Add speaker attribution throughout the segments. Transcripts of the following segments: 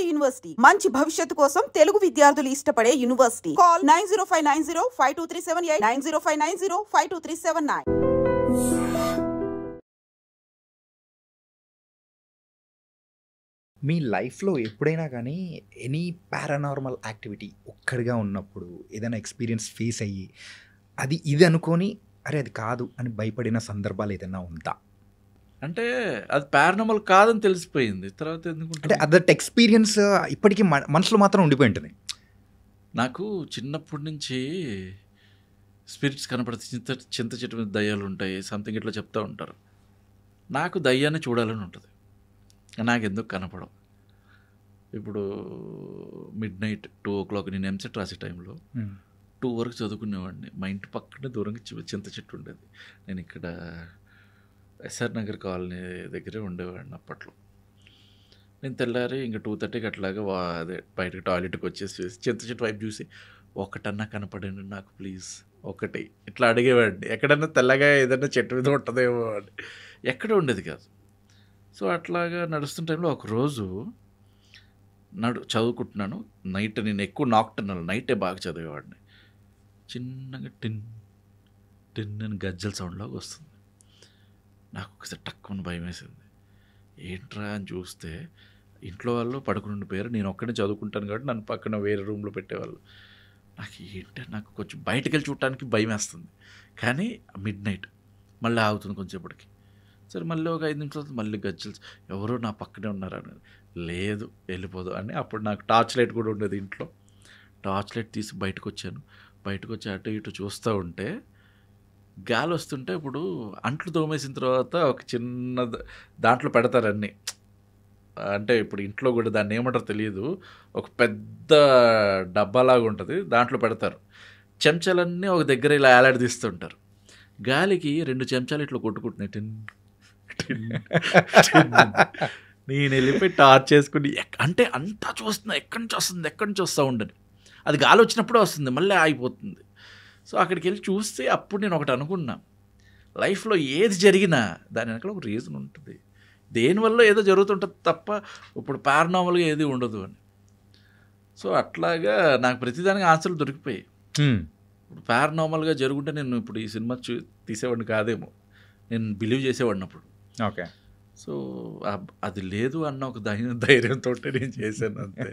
Speaker 1: ఉమ్మడి యూనివర్సిటీ మంచి భవిష్యత్తు కోసం తెలుగు విద్యార్థులు ఇష్టపడే యూనివర్సిటీ. కాల్ 9059052378 9059052379.
Speaker 2: మీ లైఫ్లో ఎప్పుడైనా కానీ ఎనీ పారానార్మల్ యాక్టివిటీ ఒక్కడిగా ఉన్నప్పుడు ఏదైనా ఎక్స్పీరియన్స్ ఫేస్ అయ్యి ఇది అనుకొని అరే అది కాదు అని భయపడిన సందర్భాలు ఏదైనా ఉందా?
Speaker 3: అంటే అది పారానార్మల్ కాదని తెలిసిపోయింది తర్వాత ఎందుకు
Speaker 2: అంటే అదట్ ఎక్స్పీరియన్స్ ఇప్పటికీ మనసులో మాత్రం ఉండిపోయి ఉంటుంది.
Speaker 3: నాకు చిన్నప్పటి నుంచి స్పిరిట్స్ కనపడితే చింత చెట్టు మీద దయ్యాలు ఉంటాయి సంథింగ్ ఇట్లా చెప్తూ ఉంటారు. నాకు దయ్యాన్ని చూడాలని ఉంటుంది, నాకు ఎందుకు కనపడవు. ఇప్పుడు మిడ్-నైట్ 2 o'clock నేను ఎంసెట్ రాసే టైంలో 2 వరకు చదువుకునేవాడిని. మా ఇంటి పక్కనే దూరంగా చింత చెట్టు ఉండేది. నేను ఇక్కడ ఎస్ఆర్ నగర్ కాలనీ దగ్గరే ఉండేవాడిని అప్పట్లో. నేను తెల్లారి ఇంకా 2:30కి అట్లాగా అదే బయటకు టాయిలెట్కి వచ్చేసి చింత చెట్టు వైపు చూసి ఒకటన్నా కనపడండి నాకు ప్లీజ్ ఒకటి ఇట్లా అడిగేవాడిని. ఎక్కడన్నా తెల్లగా ఏదన్నా చెట్టు మీద ఉంటుందేమో అని, ఎక్కడ ఉండేది కాదు. సో అట్లాగా నడుస్తున్న టైంలో ఒకరోజు చదువుకుంటున్నాను. నైట్ నేను ఎక్కువ నాక్టర్నల్ నైటే బాగా చదివేవాడిని. చిన్నగా టిన్ టిన్ అని గజ్జల సౌండ్లాగా వస్తుంది. నాకు ఒకసారి టక్కుని భయం వేసింది. ఏంట్రా అని చూస్తే ఇంట్లో వాళ్ళు పడుకుని ఉండిపోయారు. నేను ఒక్కడే చదువుకుంటాను కాబట్టి నన్ను పక్కన వేరే రూమ్లో పెట్టేవాళ్ళు. నాకు కొంచెం బయటకు వెళ్ళి చూడటానికి భయం వేస్తుంది. కానీ మిడ్-నైట్ మళ్ళీ ఆగుతుంది కొంచెంసేపటికి. సరే మళ్ళీ ఒక 5 నిమిషాలు మళ్ళీ గజ్జలు ఎవరో నా పక్కనే ఉన్నారని, లేదు వెళ్ళిపోదు అని. అప్పుడు నాకు టార్చ్ లైట్ కూడా ఉండేది ఇంట్లో. టార్చ్ లైట్ తీసి బయటకు వచ్చాను. బయటకు వచ్చి అటు ఇటు చూస్తూ ఉంటే గాలి వస్తుంటే, ఇప్పుడు అంట్లు తోమేసిన తర్వాత ఒక చిన్న దాంట్లో పెడతారు అన్నీ. అంటే ఇప్పుడు ఇంట్లో కూడా దాన్ని ఏమంటారో తెలియదు, ఒక పెద్ద డబ్బాలాగా ఉంటుంది, దాంట్లో పెడతారు. చెంచాలన్నీ ఒక దగ్గర ఇలా ఏలాడదీస్తుంటారు. గాలికి 2 చెంచాలు ఇట్లా కొట్టుకుంటున్నాయి. టిన్ టిన్ టిన్. నేను వెళ్ళిపోయి టార్చ్ చేసుకుని అంటే అంతా చూస్తున్నా, ఎక్కడి నుంచి వస్తూ ఉండని. అది గాలి వచ్చినప్పుడే వస్తుంది, మళ్ళీ ఆగిపోతుంది. సో అక్కడికి వెళ్ళి చూస్తే అప్పుడు నేను ఒకటి అనుకున్నా, లైఫ్లో ఏది జరిగినా దాని వెనకాల ఒక రీజన్ ఉంటుంది, దేనివల్ల ఏదో జరుగుతుంటుంది తప్ప ఇప్పుడు పారానార్మల్గా ఏది ఉండదు అని. సో అట్లాగా నాకు ప్రతిదానికి ఆన్సర్లు దొరికిపోయాయి. ఇప్పుడు పారానార్మల్గా జరుగుంటే నేను ఇప్పుడు ఈ సినిమా తీసేవాడిని కాదేమో, నేను బిలీవ్ చేసేవాడిని అప్పుడు.
Speaker 2: ఓకే.
Speaker 3: సో అది లేదు అన్న ఒక ధైర్యంతో నేను చేశాను అంతే.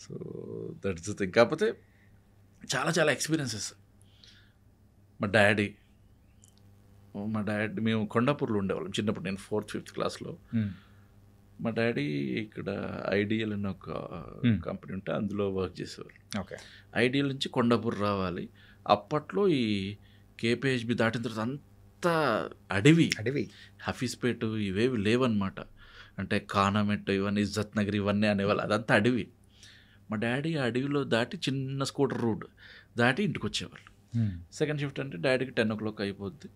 Speaker 3: So that's the thing. కాకపోతే చాలా చాలా ఎక్స్పీరియన్సెస్. మా డాడీ మేము కొండాపూర్లో ఉండేవాళ్ళం చిన్నప్పుడు. నేను 4th 5th క్లాస్లో. మా డాడీ ఇక్కడ ఐడియల్ అని ఒక కంపెనీ ఉంటే అందులో వర్క్ చేసేవాళ్ళు.
Speaker 2: ఓకే.
Speaker 3: ఐడియల్ నుంచి కొండాపూర్ రావాలి. అప్పట్లో ఈ కేపీహెచ్బి దాటిన తర్వాత అంతా అడవి, హఫీజ్పేట్ ఇవేవి లేవన్నమాట. అంటే కానామెట్ ఇవన్నీ, ఇజ్జత్ నగర్ ఇవన్నీ అనేవాళ్ళు, అదంతా అడవి. మా డాడీ ఆ అడవిలో దాటి చిన్న స్కూటర్ రోడ్ దాటి ఇంటికి వచ్చేవాళ్ళు. సెకండ్ షిఫ్ట్ అంటే డాడీకి 10 o'clock అయిపోద్ది.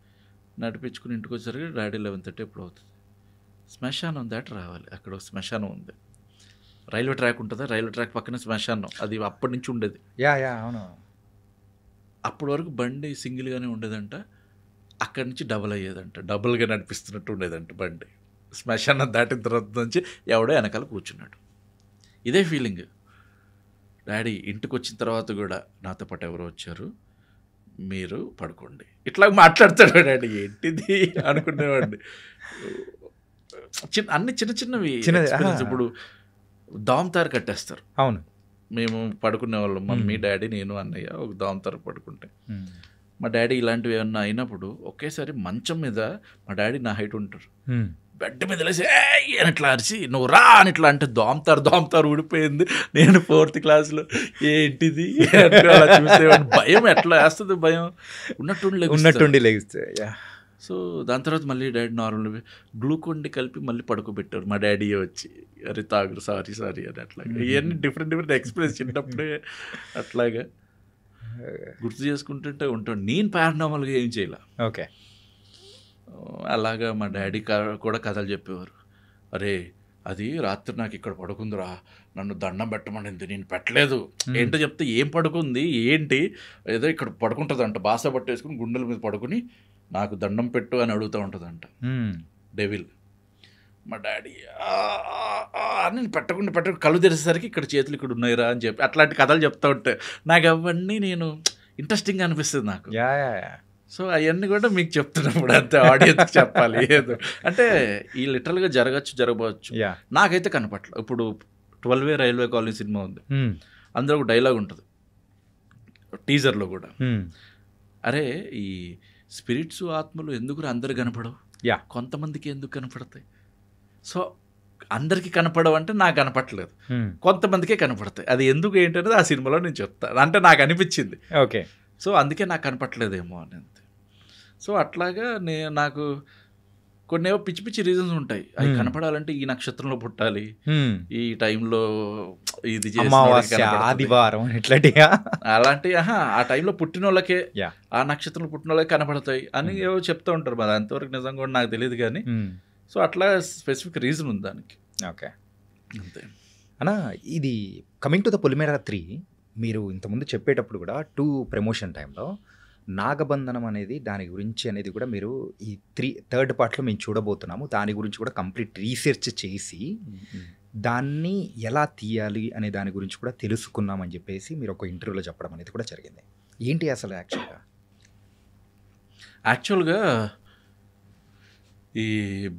Speaker 3: నడిపించుకుని ఇంటికి వచ్చేసరికి డాడీ 11:30 ఎప్పుడు అవుతుంది. శ్మశానం దాటి రావాలి. అక్కడ శ్మశానం ఉంది, రైల్వే ట్రాక్ ఉంటుంది, రైల్వే ట్రాక్ పక్కన శ్మశానం. అది అప్పటి నుంచి ఉండేది.
Speaker 2: అవును.
Speaker 3: అప్పటి వరకు బండి సింగిల్గానే ఉండేదంట, అక్కడి నుంచి డబుల్ అయ్యేదంట, డబుల్గా నడిపిస్తున్నట్టు ఉండేదంట బండి. శ్మశానం దాటిన తర్వాత నుంచి ఎవడో వెనకాల కూర్చున్నాడు. ఇదే ఫీలింగ్. డాడీ ఇంటికి వచ్చిన తర్వాత కూడా నాతో పాటు ఎవరో వచ్చారు, మీరు పడుకోండి, ఇట్లా మాట్లాడతాడు డాడీ. ఏంటిది అనుకునేవాడిని. అన్ని చిన్న చిన్నవి. ఇప్పుడు దామ్తారు కట్టేస్తారు.
Speaker 2: అవును.
Speaker 3: మేము పడుకునే వాళ్ళం, మమ్మీ డాడీ నేను అన్నయ్య ఒక దామ్తారు పడుకుంటే. మా డాడీ ఇలాంటివి ఏమన్నా అయినప్పుడు ఒకేసారి మంచం మీద మా డాడీ నా హైట్ ఉంటారు, బెడ్ మీద లేసి అని ఇట్లా అరిచి నువ్వు రా అని ఇట్లా అంటే దోమతారు ఊడిపోయింది. నేను 4th క్లాస్లో ఏంటిది అలా చూసేవాడిని. భయం ఎట్లా వేస్తుంది, భయం ఉన్నట్టుండి లేగిస్తే. సో దాని తర్వాత మళ్ళీ డాడీ నార్మల్ గ్లూకోన్ కలిపి మళ్ళీ పడుకోబెట్టారు మా డాడీ వచ్చి, అరే తాగురు సారీ అని. అట్లాగా ఇవన్నీ డిఫరెంట్ ఎక్స్పీరియన్స్ చిన్నప్పుడే అట్లాగా గుర్తు చేసుకుంటుంటే ఉంటాను. నేను పారానార్మల్గా ఏం చేయాల.
Speaker 2: ఓకే.
Speaker 3: అలాగా మా డాడీ కూడా కథలు చెప్పేవారు. అరే అది రాత్రి నాకు ఇక్కడ పడుకుందిరా, నన్ను దండం పెట్టమనింది, నేను పెట్టలేదు. ఏంటో చెప్తే ఏం పడుకుంది ఏంటి, ఏదో ఇక్కడ పడుకుంటుందంట, బాస పట్టేసుకుని గుండెల మీద పడుకుని నాకు దండం పెట్టు అని అడుగుతూ ఉంటుందంట డెవిల్. మా డాడీ అని పెట్టకుండా కళ్ళు తెరిచేసరికి ఇక్కడ చేతులు ఇక్కడ ఉన్నాయిరా అని చెప్పి అట్లాంటి కథలు చెప్తూ ఉంటాయి. నాకు అవన్నీ నేను ఇంట్రెస్టింగ్గా అనిపిస్తుంది నాకు. సో అవన్నీ కూడా మీకు చెప్తున్నప్పుడు అంతే ఆడియన్స్కి చెప్పాలి ఏదో అంటే ఈ లిటరల్గా జరగవచ్చు. నాకైతే కనపట్ల. ఇప్పుడు 12 రైల్వే కాలనీ సినిమా ఉంది, అందులో ఒక డైలాగ్ ఉంటుంది టీజర్లో కూడా, అరే ఈ స్పిరిట్స్ ఆత్మలు ఎందుకు అందరు కనపడవు, కొంతమందికి ఎందుకు కనపడతాయి. సో అందరికీ కనపడవు అంటే నాకు కనపడలేదు, కొంతమందికే కనపడతాయి. అది ఎందుకు ఏంటనేది ఆ సినిమాలో నేను చెప్తాను. అంటే నాకు అనిపించింది.
Speaker 2: ఓకే.
Speaker 3: సో అందుకే నాకు కనపట్లేదేమో అని అంతే. సో అట్లాగా నాకు కొన్ని ఏవో పిచ్చి పిచ్చి రీజన్స్ ఉంటాయి. అవి కనపడాలంటే ఈ నక్షత్రంలో పుట్టాలి, ఈ టైంలో ఇది
Speaker 2: ఆదివారం ఇట్లాంటిగా
Speaker 3: అలాంటి ఆ టైంలో పుట్టిన వాళ్ళకే ఆ నక్షత్రంలో పుట్టిన వాళ్ళకే కనపడతాయి అని ఏవో చెప్తూ ఉంటారు. మరి అంతవరకు నిజంగా కూడా నాకు తెలియదు కానీ. సో అట్లా స్పెసిఫిక్ రీజన్ ఉంది దానికి.
Speaker 2: ఓకే
Speaker 3: అంతే
Speaker 2: అన్నా. ఇది కమింగ్ టు ద పొలిమేర 3 మీరు ఇంతకుముందు చెప్పేటప్పుడు కూడా 2 ప్రమోషన్ టైంలో నాగబంధనం అనేది దాని గురించి అనేది కూడా మీరు ఈ 3rd పార్ట్లో మేము చూడబోతున్నాము. దాని గురించి కూడా కంప్లీట్ రీసెర్చ్ చేసి దాన్ని ఎలా తీయాలి అనే దాని గురించి కూడా తెలుసుకున్నామని చెప్పేసి మీరు ఒక ఇంటర్వ్యూలో చెప్పడం అనేది కూడా జరిగింది. ఏంటి అసలు
Speaker 3: యాక్చువల్గా ఈ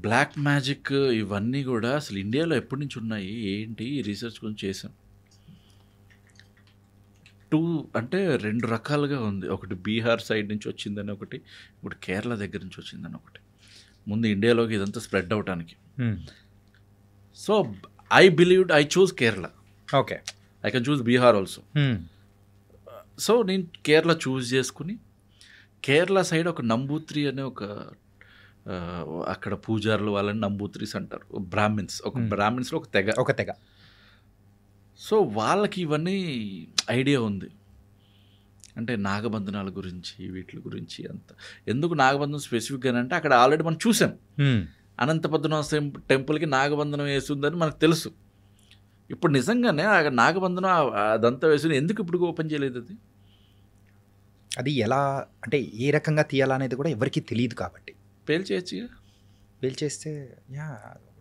Speaker 3: బ్లాక్ మ్యాజిక్ ఇవన్నీ కూడా అసలు ఇండియాలో ఎప్పటి నుంచి ఉన్నాయి ఏంటి రీసెర్చ్ గురించి చేసాం. 2 అంటే 2 రకాలుగా ఉంది. ఒకటి బీహార్ సైడ్ నుంచి వచ్చిందని ఒకటి, ఇప్పుడు కేరళ దగ్గర నుంచి వచ్చిందని ఒకటి. ముందు ఇండియాలోకి ఇదంతా స్ప్రెడ్ అవటానికి. So I choose Kerala.
Speaker 2: Okay.
Speaker 3: I can choose Bihar also. So నేను కేరళ చూస్ చేసుకుని కేరళ సైడ్ ఒక నంబూత్రి అనే అక్కడ పూజారులు వాళ్ళని నంబూత్రీస్ అంటారు, బ్రాహ్మిన్స్లో ఒక తెగ. సో వాళ్ళకి ఇవన్నీ ఐడియా ఉంది, అంటే నాగబంధనాల గురించి వీటి గురించి అంత. ఎందుకు నాగబంధనం స్పెసిఫిక్గా అంటే అక్కడ ఆల్రెడీ మనం చూసాం, అనంతపద్మనాభ టెంపుల్కి నాగబంధనం వేస్తుందని మనకు తెలుసు. ఇప్పుడు నిజంగానే ఆ నాగబంధనం అదంతా వేసి ఎందుకు ఇప్పుడు ఓపెన్ చేయలేదు?
Speaker 2: అది ఎలా అంటే ఏ రకంగా తీయాలనేది కూడా ఎవరికి తెలియదు కాబట్టి పేల్చేస్తే యా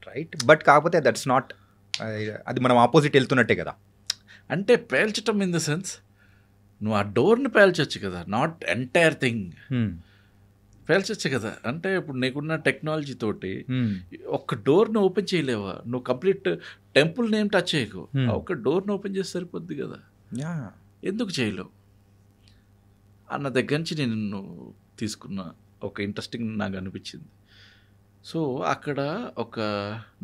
Speaker 2: రైట్. బట్ కాకపోతే దట్స్ నాట్, అది మనం ఆపోజిట్ వెళ్తున్నట్టే కదా.
Speaker 3: అంటే పేల్చటం ఇన్ ద సెన్స్ నువ్వు ఆ డోర్ని పేల్చొచ్చు కదా, నాట్ ఎంటైర్ థింగ్ పేల్చొచ్చు కదా. అంటే ఇప్పుడు నీకున్న టెక్నాలజీ తోటి ఒక్క డోర్ని ఓపెన్ చేయలేవా? నువ్వు కంప్లీట్ టెంపుల్ నేమ్ టచ్ చేయకు, ఒక్క డోర్ని ఓపెన్ చేస్తే సరిపోద్ది కదా, ఎందుకు చేయలేవు అన్న దగ్గర నుంచి నేను తీసుకున్న ఒక ఇంట్రెస్టింగ్ నాకు అనిపించింది. సో అక్కడ ఒక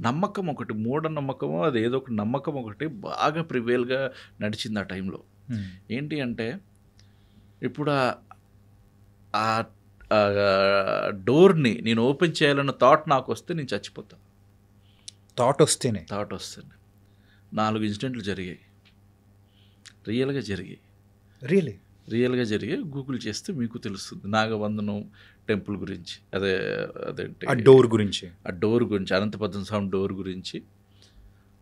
Speaker 3: నమ్మకం ఒకటి, మూఢనమ్మకమో అది ఏదో ఒక నమ్మకం ఒకటి బాగా ప్రివేల్గా నడిచింది ఆ టైంలో. ఏంటి అంటే ఇప్పుడు ఆ డోర్ని నేను ఓపెన్ చేయాలన్న థాట్ నాకు వస్తే నేను చచ్చిపోతాను.
Speaker 2: థాట్ వస్తేనే
Speaker 3: 4 ఇన్సిడెంట్లు జరిగాయి, రియల్గా జరిగాయి. గూగుల్ చేస్తే మీకు తెలుస్తుంది నాగబంధనం టెంపుల్ గురించి, అదేంటి
Speaker 2: ఆ డోర్ గురించి,
Speaker 3: అనంతపద్మనాభ డోర్ గురించి,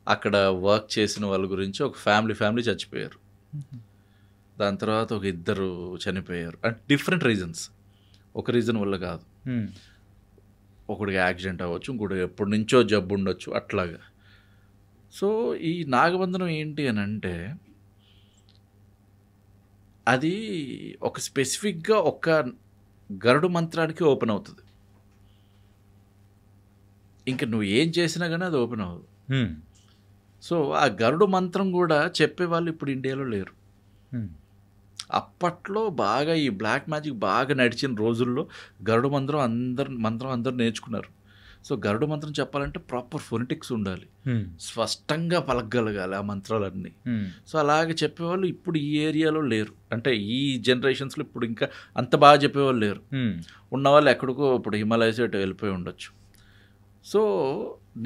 Speaker 3: అక్కడ వర్క్ చేసిన వాళ్ళ గురించి. ఒక ఫ్యామిలీ చచ్చిపోయారు, దాని తర్వాత ఒక 2 చనిపోయారు. అంటే డిఫరెంట్ రీజన్స్, ఒక రీజన్ వల్ల కాదు. ఒకడికి యాక్సిడెంట్ అవ్వచ్చు, ఇంకోటి ఎప్పటి నుంచో జబ్బు ఉండొచ్చు, అట్లాగా. సో ఈ నాగబంధనం ఏంటి అని అంటే అది ఒక స్పెసిఫిక్గా ఒక గరుడు మంత్రానికి ఓపెన్ అవుతుంది. ఇంకా నువ్వు ఏం చేసినా కానీ అది ఓపెన్ అవ్వదు. సో ఆ గరుడు మంత్రం కూడా చెప్పేవాళ్ళు ఇప్పుడు ఇండియాలో లేరు. అప్పట్లో బాగా ఈ బ్లాక్ మ్యాజిక్ బాగా నడిచిన రోజుల్లో గరుడు మంత్రం అందరూ నేర్చుకున్నారు. సో గరుడు మంత్రం చెప్పాలంటే ప్రాపర్ ఫొనెటిక్స్ ఉండాలి, స్పష్టంగా పలకగలగాలి ఆ మంత్రాలన్నీ. సో అలాగే చెప్పేవాళ్ళు ఇప్పుడు ఈ ఏరియాలో లేరు, అంటే ఈ జనరేషన్స్లో ఇప్పుడు ఇంకా అంత బాగా చెప్పేవాళ్ళు లేరు. ఉన్నవాళ్ళు ఎక్కడికో ఇప్పుడు హిమాలయస్ అటు వెళ్ళిపోయి ఉండొచ్చు. సో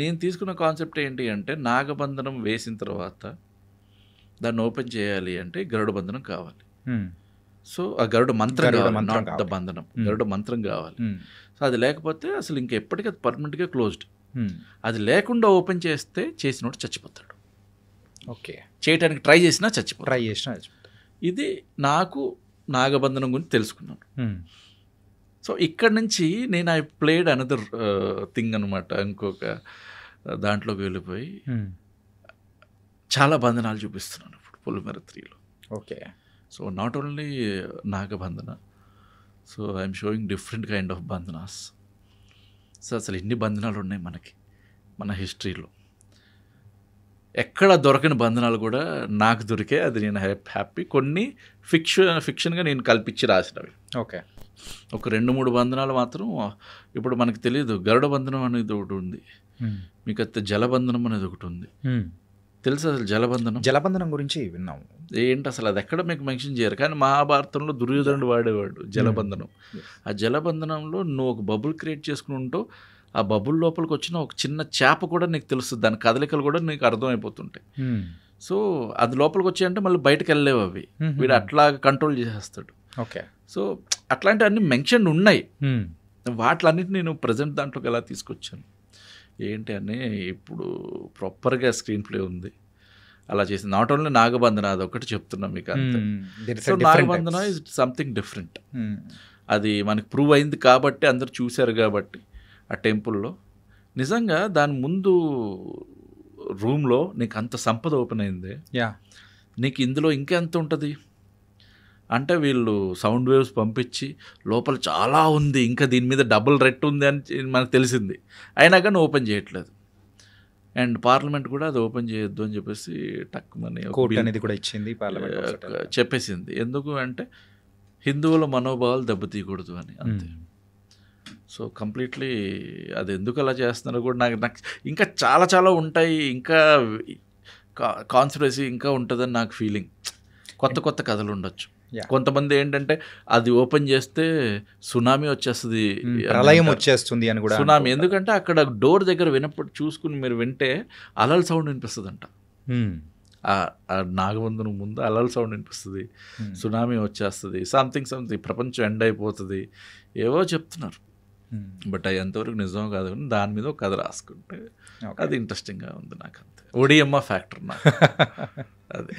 Speaker 3: నేను తీసుకున్న కాన్సెప్ట్ ఏంటి అంటే నాగబంధనం వేసిన తర్వాత దాన్ని ఓపెన్ చేయాలి అంటే గరుడ బంధనం కావాలి. సో ఆ గరుడ మంత్రం బంధనం గరుడ మంత్రం కావాలి. సో అది లేకపోతే అసలు ఇంకా ఎప్పటికీ అది పర్మనెంట్గా క్లోజ్డ్. అది లేకుండా ఓపెన్ చేస్తే చేసినోడు చచ్చిపోతాడు.
Speaker 2: ఓకే,
Speaker 3: చేయడానికి ట్రై చేసినా చచ్చిపోతాడు. ఇది నాకు నాగబంధనం గురించి తెలుసుకున్నాను. సో ఇక్కడ నుంచి నేను ఐ ప్లేడ్ అనదర్ థింగ్ అనమాట. ఇంకొక దాంట్లోకి వెళ్ళిపోయి చాలా బంధనాలు చూపిస్తున్నాను ఇప్పుడు పొలిమేర 3లో.
Speaker 2: Okay.
Speaker 3: So not only Nagabandhana, so I'm showing different kind of బంధనాస్. సో అసలు ఎన్ని బంధనాలు ఉన్నాయి మనకి మన హిస్టరీలో, ఎక్కడ దొరకని బంధనాలు కూడా నాకు దొరికే, అది నేను హ్యాపీ. కొన్ని ఫిక్షన్గా నేను కల్పించి రాసినవి.
Speaker 2: ఓకే.
Speaker 3: ఒక 2-3 బంధనాలు మాత్రం ఇప్పుడు మనకు తెలియదు. గరుడ బంధనం అనేది ఒకటి ఉంది, మీకు అయితే జలబంధనం అనేది ఒకటి ఉంది. తెలుసు అసలు
Speaker 2: జలబంధనం గురించి విన్నాము.
Speaker 3: ఏంటి అసలు అది ఎక్కడ మీకు మెన్షన్ చేయరు, కానీ మహాభారతంలో దుర్యోధనుడు వాడేవాడు జలబంధనం. ఆ జలబంధనంలో నువ్వు ఒక బబుల్ క్రియేట్ చేసుకుని ఉంటావు, ఆ బబుల్ లోపలికి వచ్చిన ఒక చిన్న చేప కూడా నీకు తెలుస్తుంది, దాని కదలికలు కూడా నీకు అర్థమైపోతుంటాయి. సో అది లోపలికి వచ్చాయంటే మళ్ళీ బయటకు వెళ్ళలేవు అవి, వీడు అట్లా కంట్రోల్ చేసేస్తాడు.
Speaker 2: ఓకే.
Speaker 3: సో అట్లాంటివన్నీ మెన్షన్ ఉన్నాయి, వాటిలన్నిటి నేను ప్రజెంట్ దాంట్లోకి ఎలా తీసుకొచ్చాను ఏంటి అని ఇప్పుడు ప్రాపర్గా స్క్రీన్ ప్లే ఉంది. అలా చేసింది నాట్ ఓన్లీ నాగబంధన, అదొకటి చెప్తున్నా మీకు అంతే. So Nagabandhana is something different. అది మనకి ప్రూవ్ అయింది కాబట్టి, అందరు చూశారు కాబట్టి ఆ టెంపుల్లో. నిజంగా దాని ముందు రూమ్లో నీకు అంత సంపద ఓపెన్ అయింది, నీకు ఇందులో ఇంకెంత ఉంటుంది అంటే వీళ్ళు సౌండ్ వేవ్స్ పంపించి లోపల చాలా ఉంది, ఇంకా దీని మీద డబుల్ రెట్ ఉంది అని మనకు తెలిసింది, అయినా కానీ ఓపెన్ చేయట్లేదు. అండ్ పార్లమెంట్ కూడా అది ఓపెన్ చేయొద్దు అని చెప్పేసి టక్కుమని
Speaker 2: అనేది కూడా ఇచ్చింది, పార్లమెంట్
Speaker 3: చెప్పేసింది. ఎందుకు అంటే హిందువుల మనోభావాలు దెబ్బతీయకూడదు అని, అంతే. సో కంప్లీట్లీ అది ఎందుకు అలా చేస్తున్నారో కూడా నాకు ఇంకా చాలా చాలా ఉంటాయి, ఇంకా కాన్స్పిరసీ ఇంకా ఉంటుందని నాకు ఫీలింగ్. కొత్త కొత్త కథలు ఉండొచ్చు. కొంతమంది ఏంటంటే అది ఓపెన్ చేస్తే సునామీ వచ్చేస్తుంది,
Speaker 2: ప్రళయం వచ్చేస్తుంది అని కూడా.
Speaker 3: సునామీ ఎందుకంటే అక్కడ డోర్ దగ్గర వినప్పుడు చూసుకుని మీరు వింటే అలల్ సౌండ్ వినిపిస్తుందంట. ఆ నాగబంధనం ముందు అలల్ సౌండ్ వినిపిస్తుంది, సునామీ వచ్చేస్తుంది, సంథింగ్ ప్రపంచం ఎండ్ అయిపోతుంది, ఏవో చెప్తున్నారు. బట్ అది ఎంతవరకు నిజం కాదు, కానీ దాని మీద ఒక కథ రాసుకుంటే అది ఇంట్రెస్టింగ్గా ఉంది నాకు, అంతే. ఒడియమ్మ ఫ్యాక్టర్ నాకు అది.